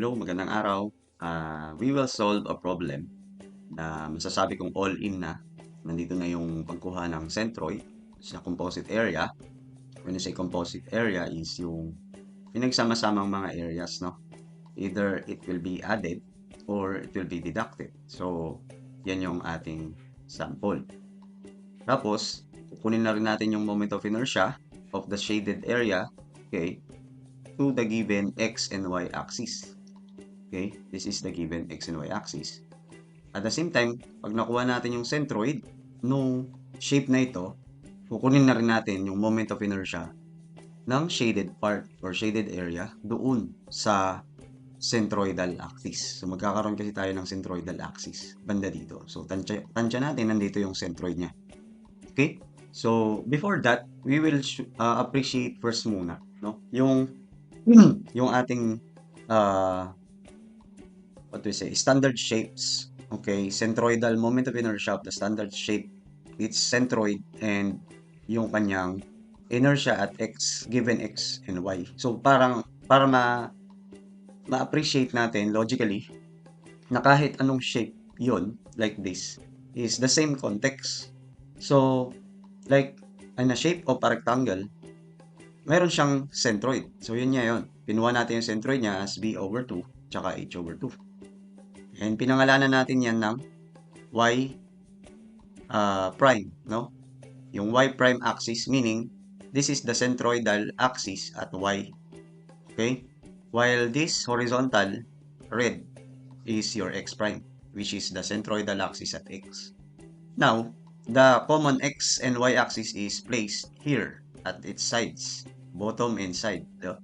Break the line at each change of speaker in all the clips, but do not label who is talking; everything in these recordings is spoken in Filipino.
Hello, magandang araw. We will solve a problem na masasabi kong all in na. Nandito na yung pagkuha ng centroid sa composite area. When you say composite area is yung pinagsama-samang mga areas, no? Either it will be added or it will be deducted. So, yan yung ating sample. Tapos, kukunin na rin natin yung moment of inertia of the shaded area, okay, to the given x and y axis. Okay, this is the given x and y axis. At the same time, pag nakuha natin yung centroid nung shape na ito, kukunin na rin natin yung moment of inertia ng shaded part or shaded area doon sa centroidal axis. So magkakaroon kasi tayo ng centroidal axis banda dito. So tansya natin, nandito yung centroid niya. Okay? So before that, we will appreciate first muna, no? Yung ating uh, what we say, standard shapes. Okay, centroidal moment of inertia of the standard shape, it's centroid and yung kanyang inertia at x, given x and y. So parang para ma-appreciate natin logically na kahit anong shape yon like this is the same context. So like in a shape of a rectangle, meron siyang centroid. So yun niya yun. Pinuha natin yung centroid niya as b over 2 tsaka h over 2. And pinangalanan natin yan ng y prime, no? Yung y prime axis, meaning this is the centroidal axis at y. Okay? While this horizontal red is your x prime, which is the centroidal axis at x. Now, the common x and y axis is placed here at its sides, bottom and side. So,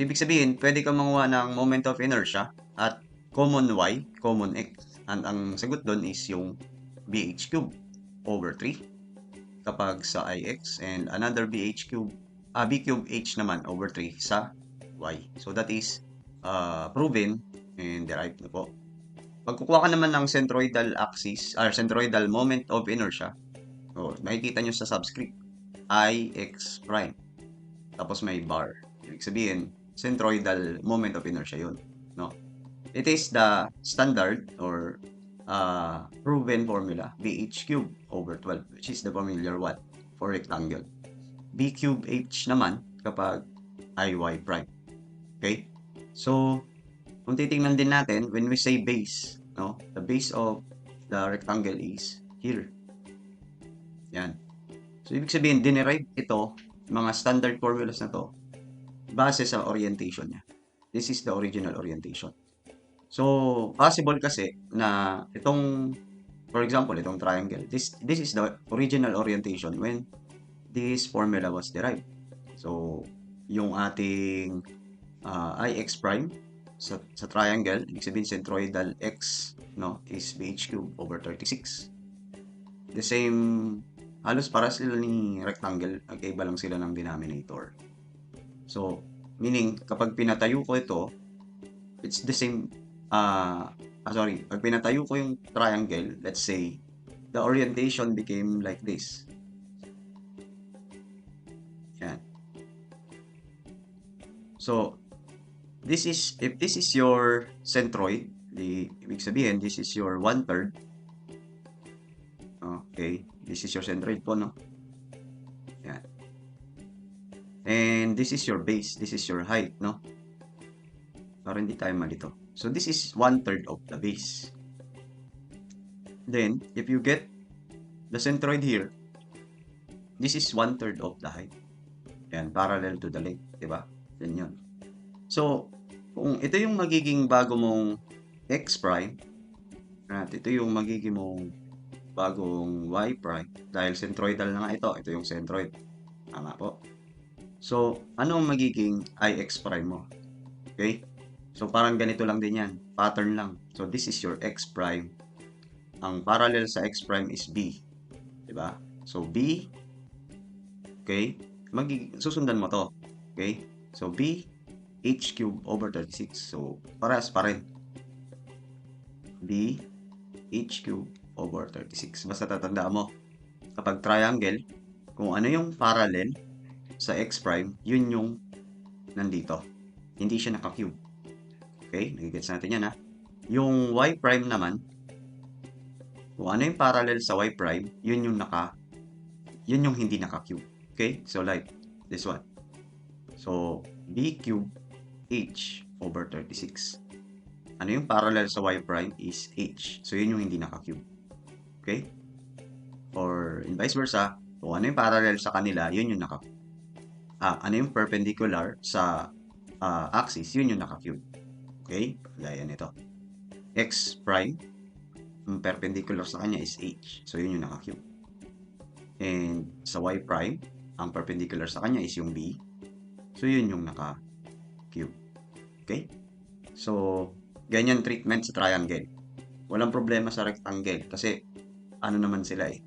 ibig sabihin, pwede kang manguha ng moment of inertia at common y, common x. And ang sagot doon is yung bh cube over 3 kapag sa ix and another b cube h naman over 3 sa y. So that is proven and derived na po. Pag kukuha ka naman ng centroidal axis or centroidal moment of inertia, makikita nyo sa subscript ix prime. Tapos may bar. Ibig sabihin, centroidal moment of inertia yun. No? It is the standard or proven formula, bh cube over 12, which is the familiar one for rectangle. B cube h naman kapag iy prime. Okay? So, kung titingnan din natin, when we say base, no, the base of the rectangle is here. Yan. So, ibig sabihin, dinerive ito, mga standard formulas na to, base sa orientation niya. This is the original orientation. So, possible kasi na itong, for example, itong triangle, this is the original orientation when this formula was derived. So, yung ating ix prime sa triangle, ibig sabihin centroidal x, no, is bh cube over 36. The same, halos para sila ni rectangle, nagkaiba lang sila ng denominator. So, meaning, kapag pinatayo ko ito, it's the same, pag pinatayo ko yung triangle, let's say, the orientation became like this. Yan. So, if this is your centroid, ibig sabihin, this is your 1/3. Okay, this is your centroid po, no? Yan. And this is your base, this is your height, no? Para hindi tayo malito. So, this is 1/3 of the base. Then, if you get the centroid here, this is 1/3 of the height. Yan, parallel to the length, di ba? Yan yun. So, kung ito yung magiging bago mong x prime, at ito yung magiging mong bagong y prime, dahil centroidal na nga ito yung centroid. Tama po. So, ano ang magiging ix prime mo? Okay? So, parang ganito lang din yan. Pattern lang. So, this is your x prime. Ang parallel sa x prime is b. Diba? So, b, okay, susundan mo to. Okay? So, b, h cube over 36. So, parehas pa rin. b, h cube over 36. Basta tatandaan mo, kapag triangle, kung ano yung parallel sa x prime, yun yung nandito. Hindi siya naka-cube. Okay? Nagigets natin yan ha. Yung y prime naman, kung ano yung parallel sa y prime, yun yung hindi naka-cube. Okay? So like this one. So b cube h over 36. Ano yung parallel sa y prime is h. So yun yung hindi naka-cube. Okay? Or in vice versa, kung ano yung parallel sa kanila, yun yung naka-cube. Ano yung perpendicular sa axis, yun yung naka-cube. Okay? Gaya nito. X prime, ang perpendicular sa kanya is h. So yun yung naka-cube. And sa y prime, ang perpendicular sa kanya is yung b. So yun yung naka-cube. Okay? So, ganyan treatment sa triangle. Walang problema sa rectangle kasi ano naman sila eh.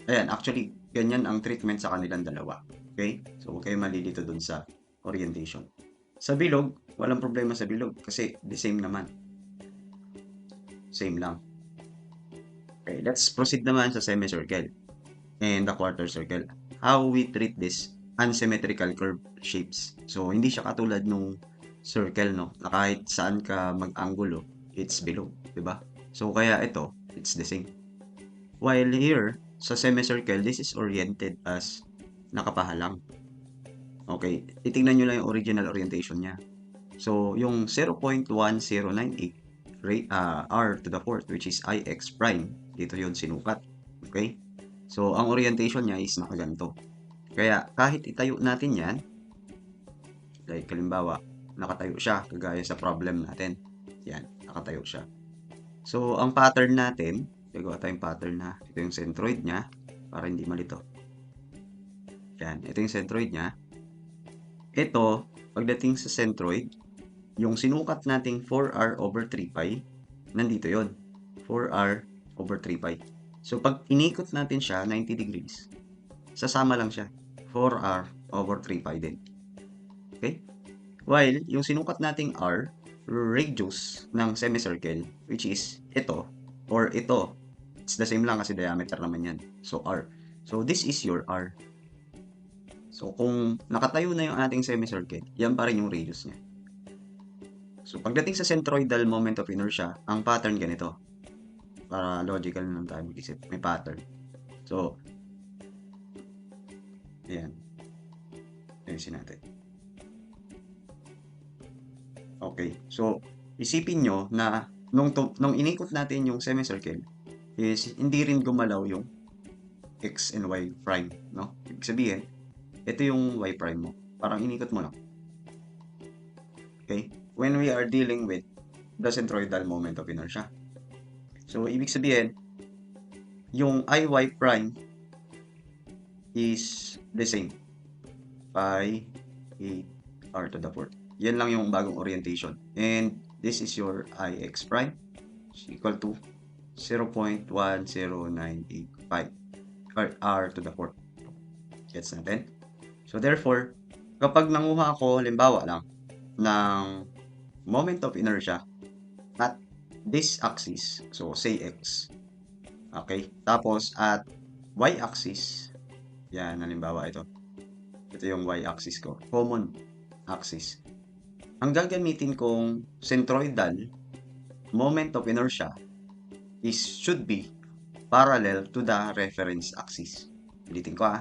Ayan, actually, ganyan ang treatment sa kanilang dalawa. Okay? So, huwag kayo malilito dun sa orientation. Sa bilog, walang problema sa bilog kasi the same naman. Same lang. Okay, let's proceed naman sa semicircle and the quarter circle. How we treat this unsymmetrical curve shapes. So, hindi siya katulad nung circle, no? Na kahit saan ka mag-angulo, it's below, di ba? So, kaya ito, it's the same. While here, sa semicircle, this is oriented as nakapahalang. Okay, titingnan nyo lang yung original orientation niya. So, yung 0.1098 r to the fourth, which is ix prime, dito yun sinukat. Okay? So, ang orientation niya is nakaganto. Kaya, kahit itayo natin yan, like, halimbawa, nakatayo siya, kagaya sa problem natin. Yan, nakatayo siya. So, ang pattern natin, gagawa tayong pattern na, ito yung centroid niya, para hindi malito. Yan, ito yung centroid niya. Ito, pagdating sa centroid, yung sinukat nating 4r over 3 pi, nandito yon 4r over 3 pi. So, pag inikot natin siya, 90 degrees, sasama lang siya. 4r over 3 pi din. Okay? While, yung sinukat nating r, radius ng semicircle, which is ito, or ito, it's the same lang kasi diameter naman yan. So, r. So, this is your r. So, kung nakatayo na yung ating semicircle, yan pa rin yung radius niya. So, pagdating sa centroidal moment of inertia, ang pattern ganito. Para logical na lang tayo mag-isip. May pattern. So, ayan. Ayusin natin. Okay. So, isipin nyo na nung inikot natin yung semicircle, is hindi rin gumalaw yung x and y prime. No? Ibig sabihin, ito yung y prime mo. Parang inikot mo lang. Okay? When we are dealing with the centroidal moment of inertia. So, ibig sabihin, yung iy prime is the same. Pi 8r to the fourth. Yan lang yung bagong orientation. And this is your ix prime is equal to 0.10985 r to the fourth. Gets natin? So, therefore, kapag nanguha ako, halimbawa lang, ng moment of inertia at this axis, so say x, okay, tapos at y-axis, yan, halimbawa ito yung y-axis ko, common axis. Ang gagamitin kong centroidal moment of inertia should be parallel to the reference axis. Ulitin ko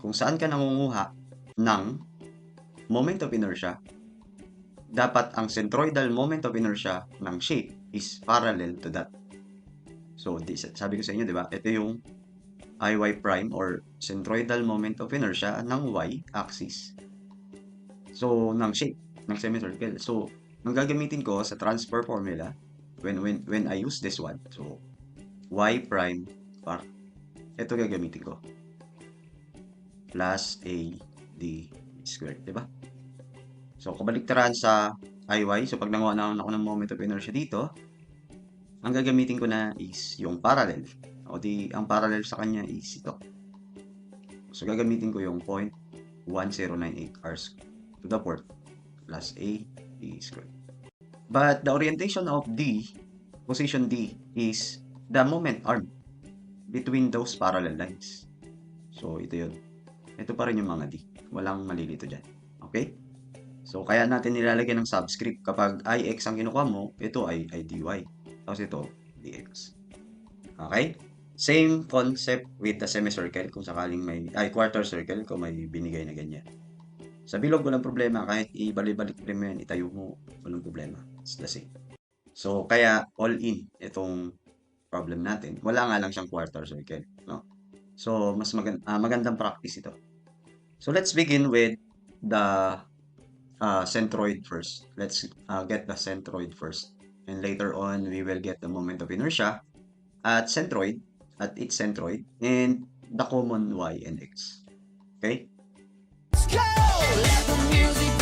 kung saan ka nangunguha ng moment of inertia, dapat ang centroidal moment of inertia ng shape is parallel to that. So, sabi ko sa inyo, di ba? Ito yung iy prime or centroidal moment of inertia ng y-axis. So, ng shape, ng semicircle. So, ang gagamitin ko sa transfer formula, when I use this one, so, y prime par, ito gagamitin ko. Plus AD squared, di ba? So, kabaliktaran sa IY. So, pag nanguha na ako ng moment of inertia dito, ang gagamitin ko na is yung parallel. O di, ang parallel sa kanya is ito. So, gagamitin ko yung 0.1098 r to the fourth plus AD squared. But the orientation of D, position D, is the moment arm between those parallel lines. So, ito yun. Ito pa rin yung mga D. Walang malilito dyan. Okay? So, kaya natin nilalagyan ng subscript kapag ix ang kinukuha mo, ito ay dy. Tapos ito, dx. Okay? Same concept with the semicircle kung sakaling quarter circle kung may binigay na ganyan. Sa bilog, walang problema. Kahit ibalik-balik mo yan, itayo mo, walang problema. It's the same. So, kaya all in itong problem natin. Wala nga lang siyang quarter circle. No? So, mas magandang practice ito. So, let's begin with the centroid first. Let's get the centroid first. And later on, we will get the moment of inertia at its centroid, and the common y and x. Okay?
Let's go! Let the music